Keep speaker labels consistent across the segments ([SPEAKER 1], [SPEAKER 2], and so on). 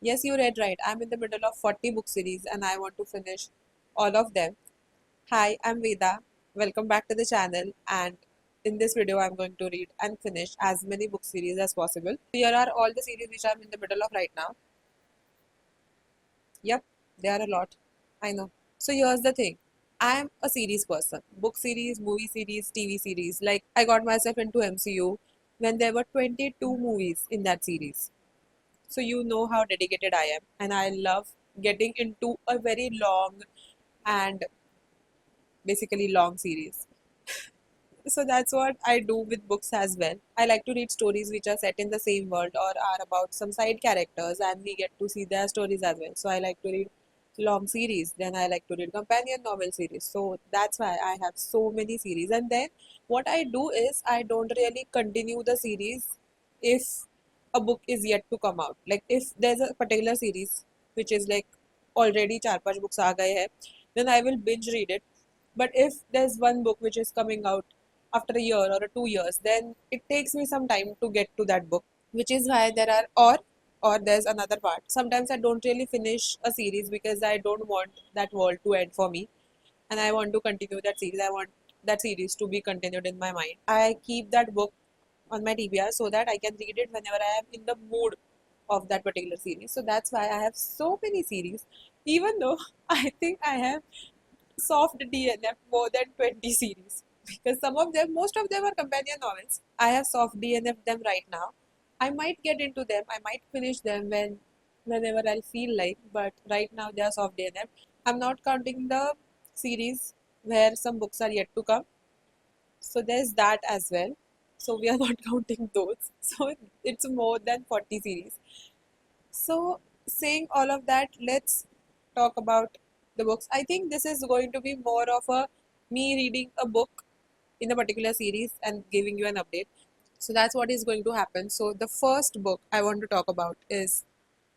[SPEAKER 1] Yes, you read right. I'm in the middle of 40 book series and I want to finish all of them. Hi, I'm Veda. Welcome back to the channel, and in this video I'm going to read and finish as many book series as possible. Here are all the series which I'm in the middle of right now. Yep, there are a lot. I know. So here's the thing. I'm a series person. Book series, movie series, TV series. Like I got myself into MCU when there were 22 movies in that series. So you know how dedicated I am, and I love getting into a very long and basically long series. So that's what I do with books as well. I like to read stories which are set in the same world or are about some side characters, and we get to see their stories as well. So I like to read long series, then I like to read companion novel series. So that's why I have so many series. And then what I do is I don't really continue the series if a book is yet to come out. Like if there's a particular series which is like already 4-5 books aa gaye hai, then I will binge read it. But if there's one book which is coming out after a year or 2 years, then it takes me some time to get to that book, which is why there are or there's another part. Sometimes I don't really finish a series because I don't want that world to end for me, and I want to continue that series. I want that series to be continued in my mind. I keep that book on my TBR so that I can read it whenever I am in the mood of that particular series. So that's why I have so many series, even though I think I have soft DNF more than 20 series, because some of them, most of them are companion novels. I have soft DNF them right now. I might get into them, I might finish them whenever I'll feel like, but right now they are soft DNF. I'm not counting the series where some books are yet to come. So there's that as well. So we are not counting those. So it's more than 40 series. So, saying all of that, let's talk about the books. I think this is going to be more of a me reading a book in a particular series and giving you an update. So that's what is going to happen. So the first book I want to talk about is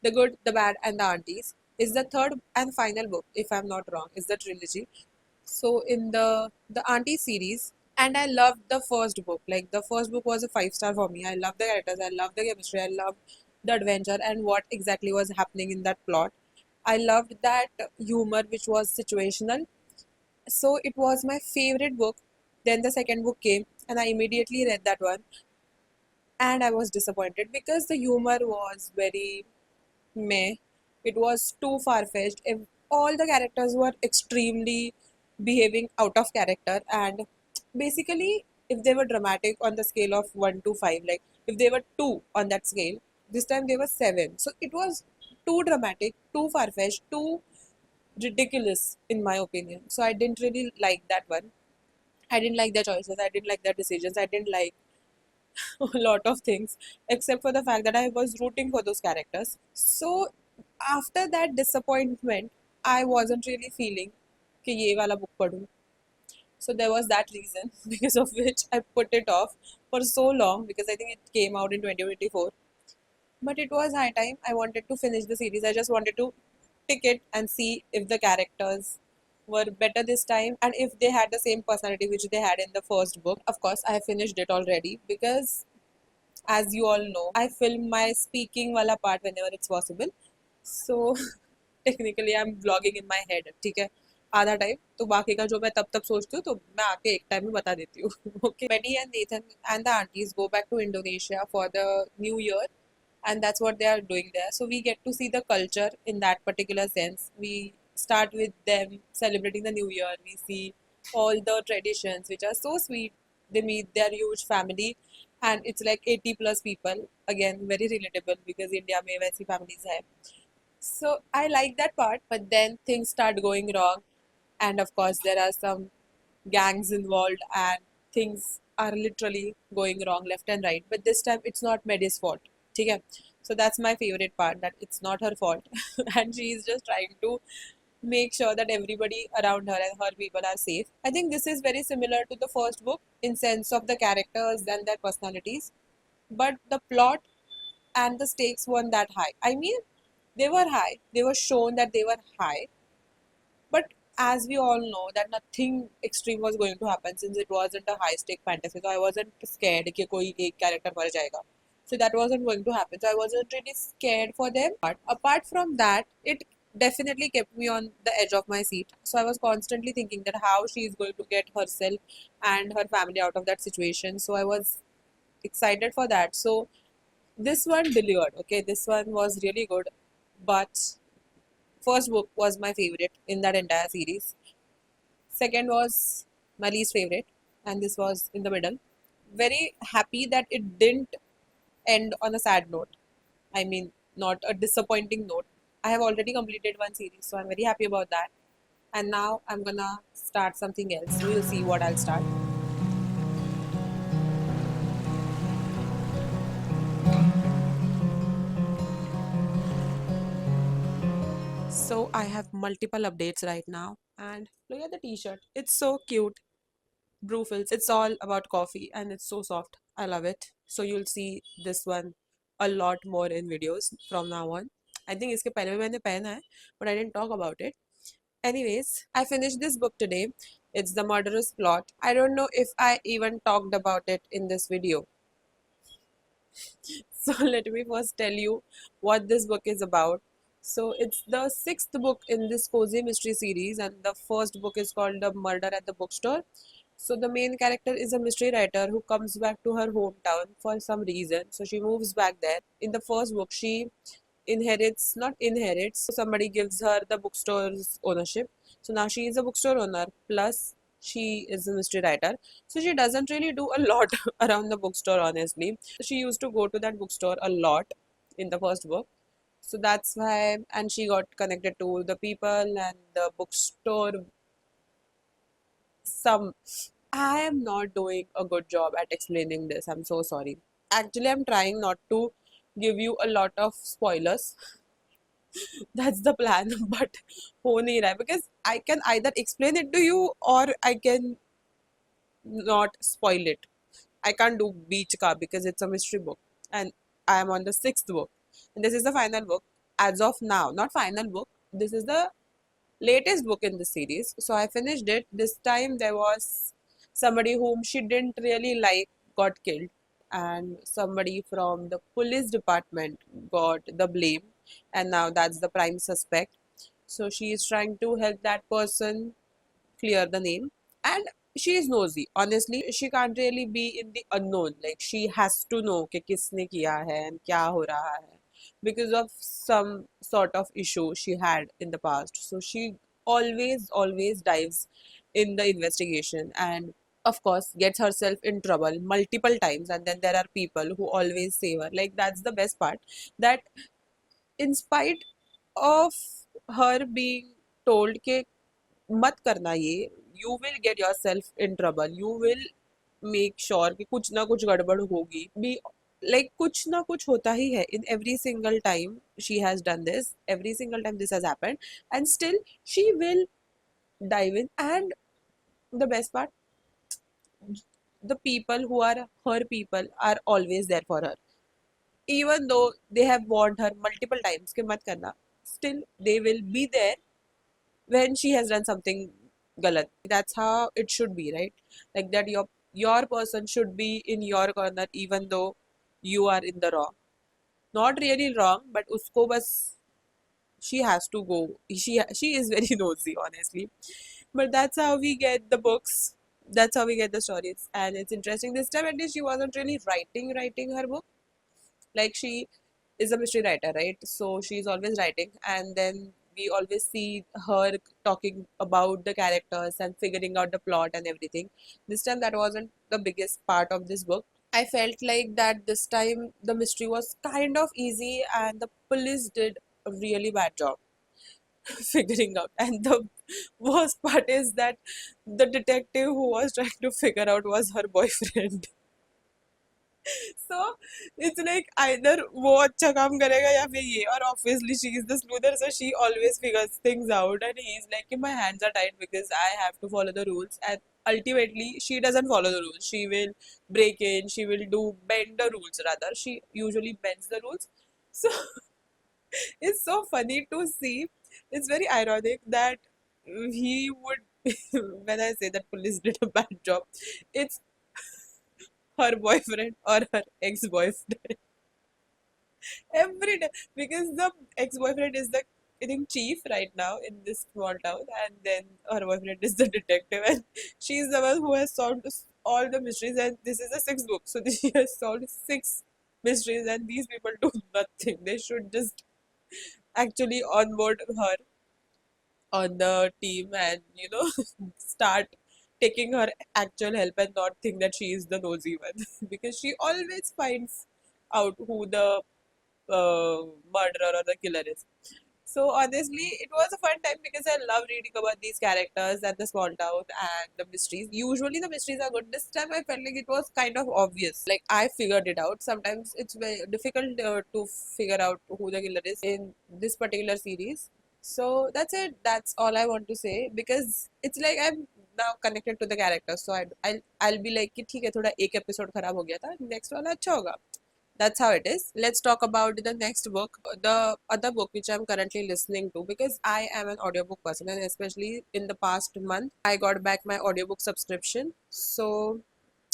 [SPEAKER 1] The Good, the Bad, and the Aunties. Is the third and final book, if I'm not wrong, is the trilogy. So in the Auntie series, and I loved the first book. Like the first book was a 5-star for me. I love the characters, I love the chemistry, I loved the adventure and what exactly was happening in that plot. I loved that humor which was situational. So it was my favorite book. Then the second book came and I immediately read that one, and I was disappointed because the humor was very meh. It was too far fetched. If all the characters were extremely behaving out of character, and basically, if they were dramatic on the scale of 1 to 5, like if they were 2 on that scale, this time they were 7. So it was too dramatic, too far fetched, too ridiculous, in my opinion. So I didn't really like that one. I didn't like their choices, I didn't like their decisions, I didn't like a lot of things, except for the fact that I was rooting for those characters. So after that disappointment, I wasn't really feeling कि ये वाला book पढूं. So there was that reason because of which I put it off for so long, because I think it came out in 2024. But it was high time. I wanted to finish the series. I just wanted to pick it and see if the characters were better this time and if they had the same personality which they had in the first book. Of course, I have finished it already because, as you all know, I film my speaking wala part whenever it's possible. So technically I am blogging in my head, ठीक है, आधा time तो बाकी का जो मैं तब तब सोचती हूँ तो मैं आके एक टाइम में बता देती हूँ. Okay, Betty and Nathan and the aunties go back to Indonesia for the new year, and that's what they are doing there. So we get to see the culture in that particular sense. We start with them celebrating the new year. We see all the traditions which are so sweet. They meet their huge family, and it's like 80 plus people. Again, very relatable because India में वैसी families है. So I like that part, but then things start going wrong, and of course there are some gangs involved, and things are literally going wrong left and right. But this time it's not Maddie's fault. Okay? So that's my favorite part, that it's not her fault, and she is just trying to make sure that everybody around her and her people are safe. I think this is very similar to the first book in sense of the characters and their personalities, but the plot and the stakes weren't that high. I mean, they were high. They were shown that they were high, but as we all know that nothing extreme was going to happen since it wasn't a high stake fantasy. So I wasn't scared कि कोई एक character मर जाएगा. So that wasn't going to happen. So I wasn't really scared for them. But apart from that, it definitely kept me on the edge of my seat. So I was constantly thinking that how she is going to get herself and her family out of that situation. So I was excited for that. So this one delivered. Okay, this one was really good. But first book was my favorite in that entire series. Second was my least favorite, and this was in the middle. Very happy that it didn't end on a sad note. I mean, not a disappointing note. I have already completed one series, so I'm very happy about that. And now I'm gonna start something else. We'll see what I'll start. So I have multiple updates right now, and look at the t-shirt. It's so cute. Brewfills. It's all about coffee and it's so soft. I love it. So you'll see this one a lot more in videos from now on. I think इसके पहले भी मैंने पहना है, but I didn't talk about it. Anyways, I finished this book today. It's The Murderous Plot. I don't know if I even talked about it in this video. So let me first tell you what this book is about. So it's the sixth book in this cozy mystery series, and the first book is called The Murder at the Bookstore. So the main character is a mystery writer who comes back to her hometown for some reason. So she moves back there. In the first book, she not inherits, so somebody gives her the bookstore's ownership. So now she is a bookstore owner, plus she is a mystery writer. So she doesn't really do a lot around the bookstore, honestly. She used to go to that bookstore a lot in the first book. So that's why, and she got connected to the people and the bookstore. Some, I am not doing a good job at explaining this. I'm so sorry. Actually, I'm trying not to give you a lot of spoilers. That's the plan, but हो नहीं रहा है because I can either explain it to you or I can not spoil it. I can't do beach ka because it's a mystery book and I am on the sixth book and this is the final book as of now. Not final book. This is the latest book in the series. So I finished it. This time there was somebody whom she didn't really like got killed, and somebody from the police department got the blame, and now that's the prime suspect. So she is trying to help that person clear the name, and she is nosy. Honestly, she can't really be in the unknown. Like she has to know कि किसने किया है and क्या हो रहा है because of some sort of issue she had in the past. So she always dives in the investigation and of course gets herself in trouble multiple times, and then there are people who always save her. Like that's the best part, that in spite of her being told कि मत करना ये, you will get yourself in trouble, you will make sure कि कुछ ना कुछ गड़बड़ होगी भी, like कुछ ना कुछ होता ही है in every single time she has done this, every single time this has happened, and still she will dive in. And the best part, the people who are her people are always there for her, even though they have warned her multiple times कि मत करना, still they will be there when she has done something galat. That's how it should be, right? Like that your person should be in your corner even though you are in the wrong. Not really wrong, but usko bas she has to go. She is very nosy, honestly. But that's how we get the books. That's how we get the stories, and it's interesting. This time, at least, she wasn't really writing her book. Like she is a mystery writer, right? So she's always writing, and then we always see her talking about the characters and figuring out the plot and everything. This time, that wasn't the biggest part of this book. I felt like that this time the mystery was kind of easy, and the police did a really bad job figuring out. And the worst part is that the detective who was trying to figure out was her boyfriend. So it's like either वो अच्छा काम करेगा या फिर ये, और obviously she is the sleuther, so she always figures things out, and he's like my hands are tied because I have to follow the rules, and ultimately she doesn't follow the rules. She will break in, she will do bend the rules, rather she usually bends the rules. So it's so funny to see. It's very ironic that he would when I say that police did a bad job, it's her boyfriend or her ex-boyfriend. every day, because the ex-boyfriend is the, I think, chief right now in this small town, and then her boyfriend is the detective, and she's the one who has solved all the mysteries. And this is a sixth book, so she has solved six mysteries, and these people do nothing. They should just actually onboard her on the team and start taking her actual help and not think that she is the nosy one because she always finds out who the murderer or the killer is. So honestly, it was a fun time because I love reading about these characters and the small town and the mysteries. Usually the mysteries are good. This time I felt like it was kind of obvious. Like I figured it out. Sometimes it's very difficult to figure out who the killer is in this particular series. So that's it. That's all I want to say because it's like I'm now connected to the characters. So I'll be like कि ठीक है थोड़ा एक episode खराब हो गया था next वाला अच्छा होगा. That's how it is. Let's talk about the next book, the other book which I'm currently listening to because I am an audiobook person and especially in the past month I got back my audiobook subscription. So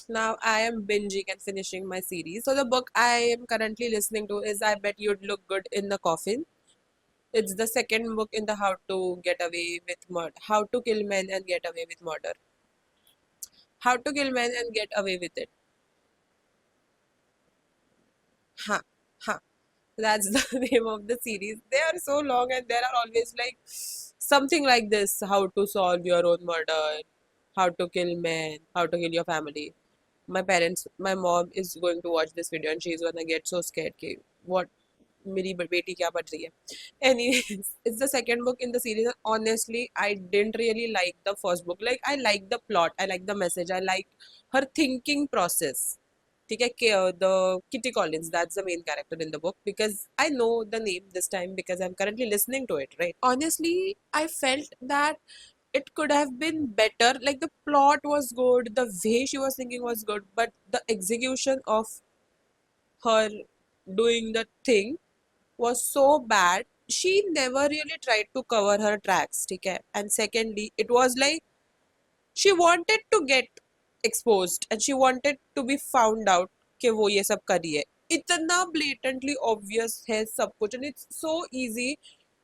[SPEAKER 1] now I am binging and finishing my series. So the book I am currently listening to is I Bet You'd Look Good in the Coffin. It's the second book in the How to Get Away with Murder, How to Kill Men and Get Away with Murder. How to Kill Men and Get Away with It. Huh. Huh. That's the name of the series. They are so long and there are always like something like this: how to solve your own murder, how to kill men, how to kill your family. My mom is going to watch this video and she's gonna get so scared. कि what मेरी बेटी क्या पढ़ रही है. Anyways, it's the second book in the series. And honestly, I didn't really like the first book. Like I like the plot, I like the message, I like her thinking process. ठीक है the Kitty Collins, that's the main character in the book because I know the name this time because I'm currently listening to it, right? Honestly, I felt that it could have been better. Like the plot was good, the way she was thinking was good, but the execution of her doing the thing was so bad. She never really tried to cover her tracks, ठीक है? And secondly, it was like she wanted to get exposed and she wanted to be found out कि वो ये सब कर रही है. इतना blatantly obvious है सब कुछ and it's so easy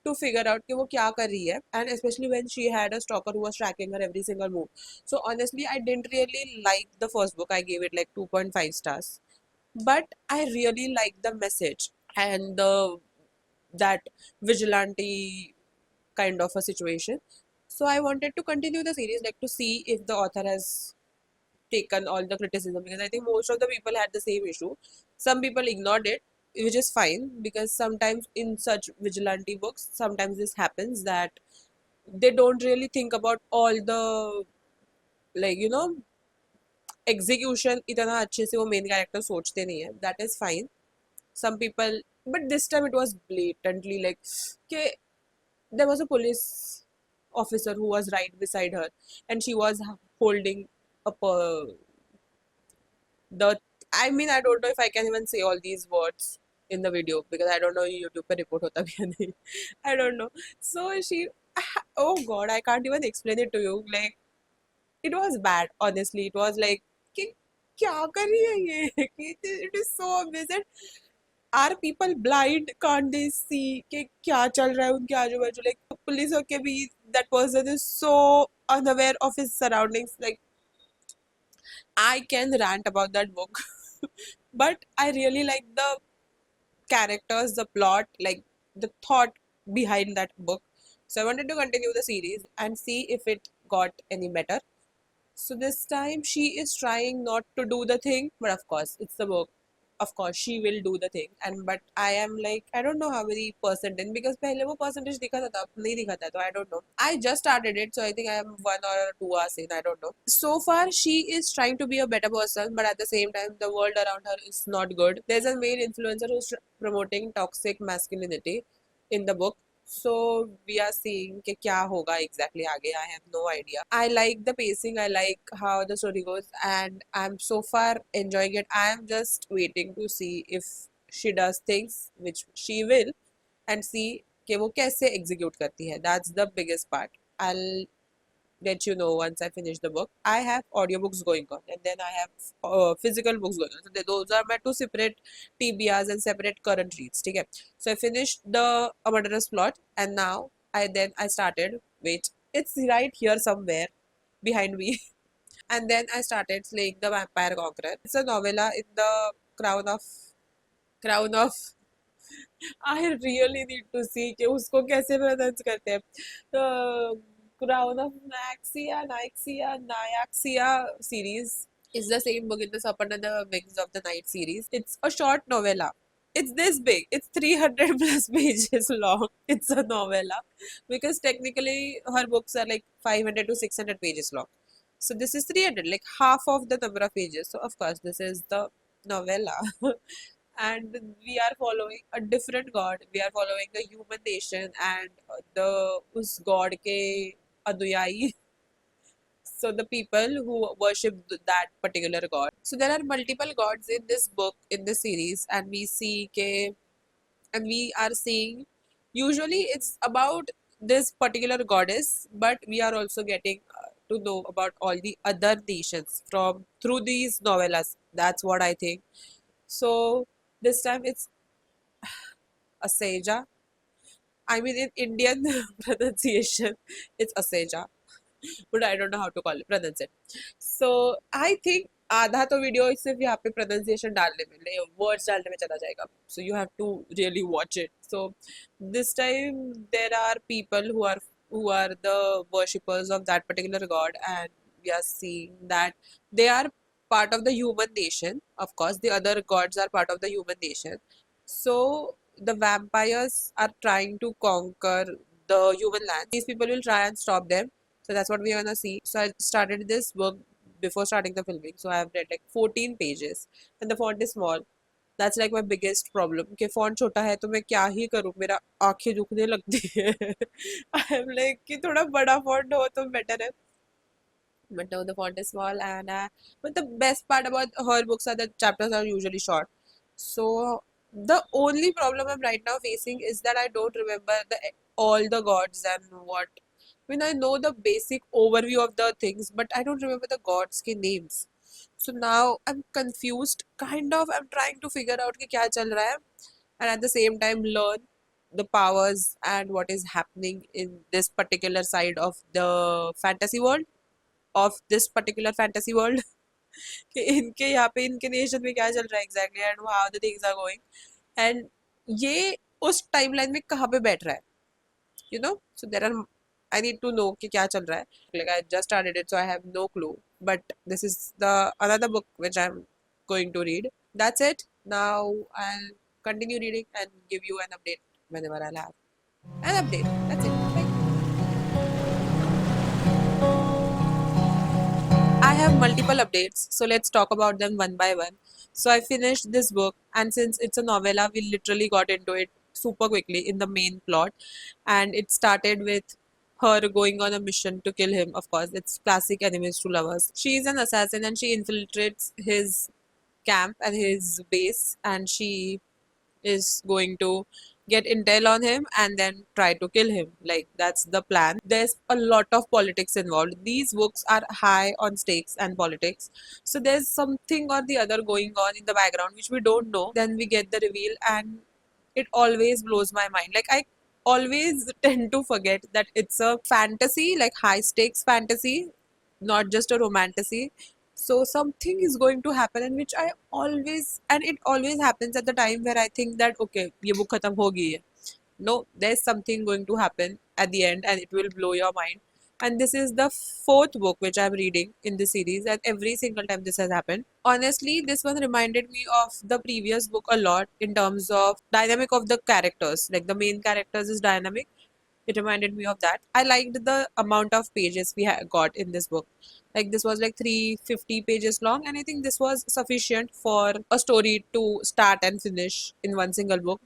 [SPEAKER 1] to figure out कि वो क्या कर रही है, and especially when she had a stalker who was tracking her every single move. So honestly, I didn't really like the first book. I gave it like 2.5 stars, but I really liked the message and the that vigilante kind of a situation. So I wanted to continue the series, like to see if the author has taken all the criticism because I think most of the people had the same issue. Some people ignored it, which is fine because sometimes in such vigilante books, sometimes this happens that they don't really think about all the like execution इतना अच्छे से वो main character सोचते नहीं है. That is fine. Some people, but this time it was blatantly like कि there was a police officer who was right beside her and she was holding up the I mean I don't know if I can even say all these words in the video because I don't know YouTube पे report होता भी है नहीं. I don't know. So she, oh god, I can't even explain it to you. Like it was bad. Honestly, it was like कि क्या कर रही है ये? It is so obvious. And are people blind? Can't they see कि क्या चल रहा है उनके आजू बाजू? Like police होके भी that person is so unaware of his surroundings. Like I can rant about that book, but I really like the characters, the plot, like the thought behind that book. So I wanted to continue the series and see if it got any better. So this time she is trying not to do the thing, but of course it's the book. Of course she will do the thing, and but I am like I don't know how many percent in because पहले वो percentage दिखा था अब नहीं दिखाता है तो I don't know. I just started it, so I think I am 1 or 2 hours in. I don't know. So far she is trying to be a better person, but at the same time the world around her is not good. There's a male influencer who's promoting toxic masculinity in the book. So we are seeing कि क्या होगा exactly आगे. I have no idea. I like the pacing. I like how the story goes, and I'm so far enjoying it. I am just waiting to see if she does things which she will, and see कि वो कैसे execute करती है. That's the biggest part. I'll let you know once I finish the book. I have audiobooks going on, and then I have physical books going on. So those are my two separate TBRs and separate current reads. Okay. So I finished the A Murderous Plot, and now I started. Wait, it's right here somewhere behind me. And then I started Slaying the Vampire Conqueror. It's a novella in the crown of I really need to see कि उसको कैसे pronounce करते हैं. Crown of Nyaxia series is the same book in the Serpent and the Wings of the Night series. It's a short novella. It's this big. It's 300 plus pages long. It's a novella because technically her books are like 500 to 600 pages long. So this is 300, like half of the number of pages. So of course this is the novella. And we are following a different god. We are following a human nation and the us god ke अनुयायी. So the people who worship that particular god. So there are multiple gods in this book, in this series, and we are seeing, usually it's about this particular goddess, but we are also getting to know about all the other nations from through these novellas. That's what I think. So this time it's Aseja. I mean, in Indian pronunciation, it's Aseja, but I don't know how to pronounce it. So I think आधा तो video सिर्फ यहाँ पे pronunciation डालने में words डालने में चला जाएगा. So you have to really watch it. So this time there are people who are the worshippers of that particular god, and we are seeing that they are part of the human nation. Of course, the other gods are part of the human nation. So the vampires are trying to conquer the human land. These people will try and stop them. So that's what we're gonna see. So I started this book before starting the filming. So I have read like 14 pages, and the font is small. That's like my biggest problem. कि font छोटा है तो मैं क्या ही करूँ, मेरा आँखें दुखने लगती है. I'm like कि थोड़ा बड़ा font हो तो better है. But now the font is small, and but the best part about her books are that chapters are usually short. So the only problem I'm right now facing is that I don't remember all the gods and what. I mean, I know the basic overview of the things, but I don't remember the gods' के names. So now I'm confused. Kind of, I'm trying to figure out कि क्या चल रहा है, and at the same time learn the powers and what is happening in this particular side of the fantasy world, of this particular fantasy world. कि इनके यहाँ पे इनके नेशन में क्या चल रहा है exactly, and how the things are going, and ये उस टाइमलाइन में कहाँ पे बैठ रहा है, you know. So there are, I need to know कि क्या चल रहा है. Like I just started it, so I have no clue, but this is the another book which I am going to read. That's it. Now I'll continue reading and give you an update whenever I'll have an update. That's it. Bye. I have multiple updates, so let's talk about them one by one. So I finished this book, and since it's a novella, we literally got into it super quickly in the main plot, and it started with her going on a mission to kill him. Of course, it's classic enemies to lovers. She is an assassin, and she infiltrates his camp and his base, and she is going to get intel on him and then try to kill him. Like, that's the plan. There's a lot of politics involved. These books are high on stakes and politics. So there's something or the other going on in the background which we don't know. Then we get the reveal, and it always blows my mind. Like, I always tend to forget that it's a fantasy, like high stakes fantasy, not just a romantasy. So something is going to happen, and which I always, and it always happens at the time where I think that okay, ये book खत्म हो गई है. No, there's something going to happen at the end, and it will blow your mind. And this is the fourth book which I'm reading in this series, and every single time this has happened. Honestly, this one reminded me of the previous book a lot in terms of dynamic of the characters. Like, the main characters is dynamic. It reminded me of that. I liked the amount of pages we got in this book. Like, this was like 350 pages long, and I think this was sufficient for a story to start and finish in one single book.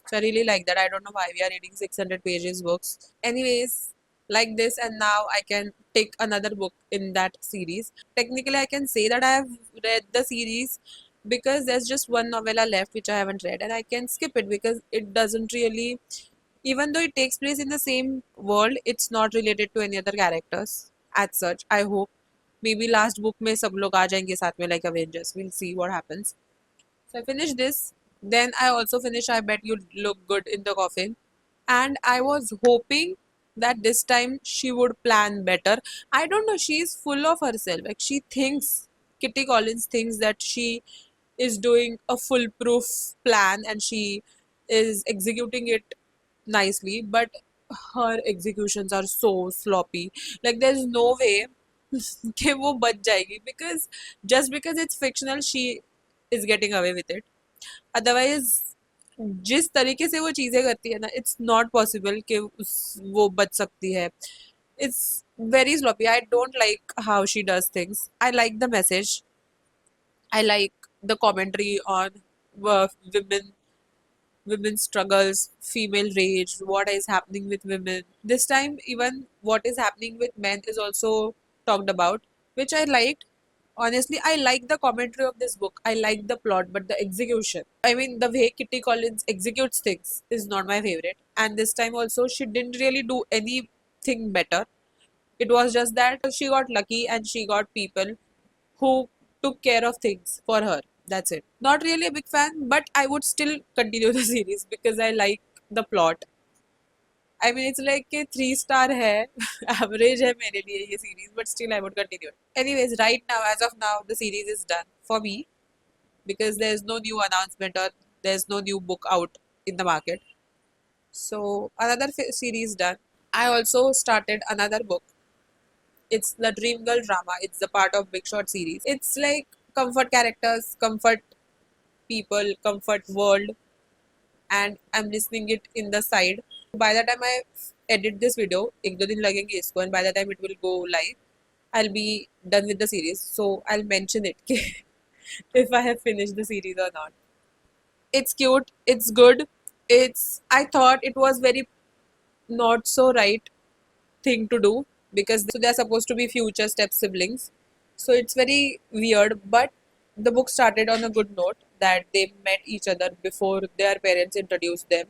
[SPEAKER 1] So I really like that. I don't know why we are reading 600 pages books. Anyways, like this, and now I can take another book in that series. Technically, I can say that I have read the series because there's just one novella left which I haven't read, and I can skip it because it doesn't really, even though it takes place in the same world, it's not related to any other characters. as such. I hope maybe last book में सब लोग आ जाएंगे साथ में like Avengers. We'll see what happens. So I finished this. Then I also finished I Bet You Look Good in the Coffin. And I was hoping that this time she would plan better. I don't know, she's full of herself. Like she thinks, Kitty Collins thinks that she is doing a foolproof plan and she is executing it nicely, but her executions are so sloppy. Like there's no way कि वो बच जाएगी because just because it's fictional she is getting away with it. Otherwise जिस तरीके से वो चीज़ें करती है ना, it's not possible कि वो बच सकती है. It's very sloppy. I don't like how she does things. I like the message. I like the commentary on women, women's struggles, female rage, what is happening with women. This time, even what is happening with men is also talked about, which I liked. Honestly, I like the commentary of this book. I like the plot, but the execution. I mean, the way Kitty Collins executes things is not my favorite. And this time also, she didn't really do anything better. It was just that she got lucky and she got people who took care of things for her. That's it. Not really a big fan, but I would still continue the series because I like the plot. I mean, it's like a 3 star है, average है मेरे लिए ये series, but still I would continue it. Anyways, right now, as of now, the series is done for me because there's no new announcement or there's no new book out in the market. So another series done. I also started another book. It's the Dream Girl drama. It's the part of Big Short series. It's like comfort characters, comfort people, comfort world, and I'm listening it in the side. By the time I edit this video, एक दो दिन लगेंगे इसको, and by the time it will go live, I'll be done with the series. So I'll mention it if I have finished the series or not. It's cute. It's good. I thought it was very not so right thing to do because they're supposed to be future step siblings. So it's very weird, but the book started on a good note that they met each other before their parents introduced them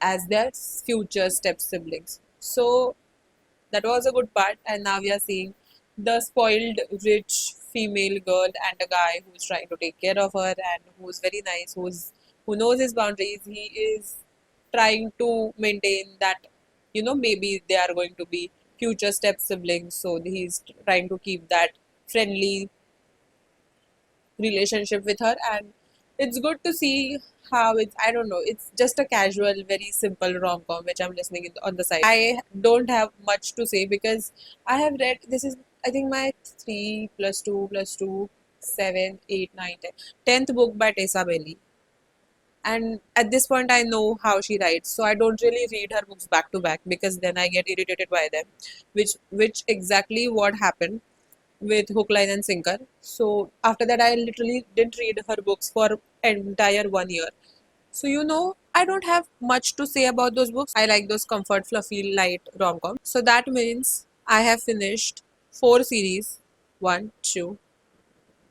[SPEAKER 1] as their future step siblings. So that was a good part, and now we are seeing the spoiled rich female girl and a guy who's trying to take care of her and who's very nice, who knows his boundaries. He is trying to maintain that, maybe they are going to be future step siblings, so he's trying to keep that friendly relationship with her. And it's good to see how it's, I don't know, it's just a casual, very simple rom-com which I'm listening on the side. I don't have much to say because I have read, this is I think my 3 plus 2 plus 2 7 8 9 10 10th book by Tessa Bailey, and at this point I know how she writes, so I don't really read her books back to back because then I get irritated by them, which exactly what happened with Hook, Line and Sinker. So after that I literally didn't read her books for entire 1 year. So I don't have much to say about those books. I like those comfort, fluffy, light rom-com. So that means I have finished 4 series. One, two,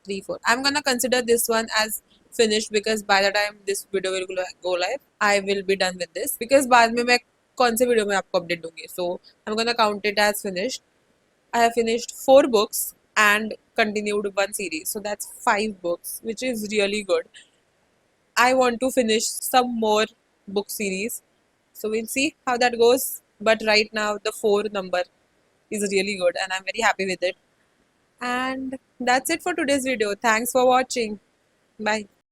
[SPEAKER 1] 3, 4. I'm gonna consider this one as finished because by the time this video will go live, I will be done with this. Because बाद में मैं कौन से video में आपको update दूँगी. So I'm gonna count it as finished. I have finished 4 books and continued 1 series. So that's 5 books, which is really good. I want to finish some more book series. So we'll see how that goes. But right now, the 4 number is really good and I'm very happy with it. And that's it for today's video. Thanks for watching. Bye.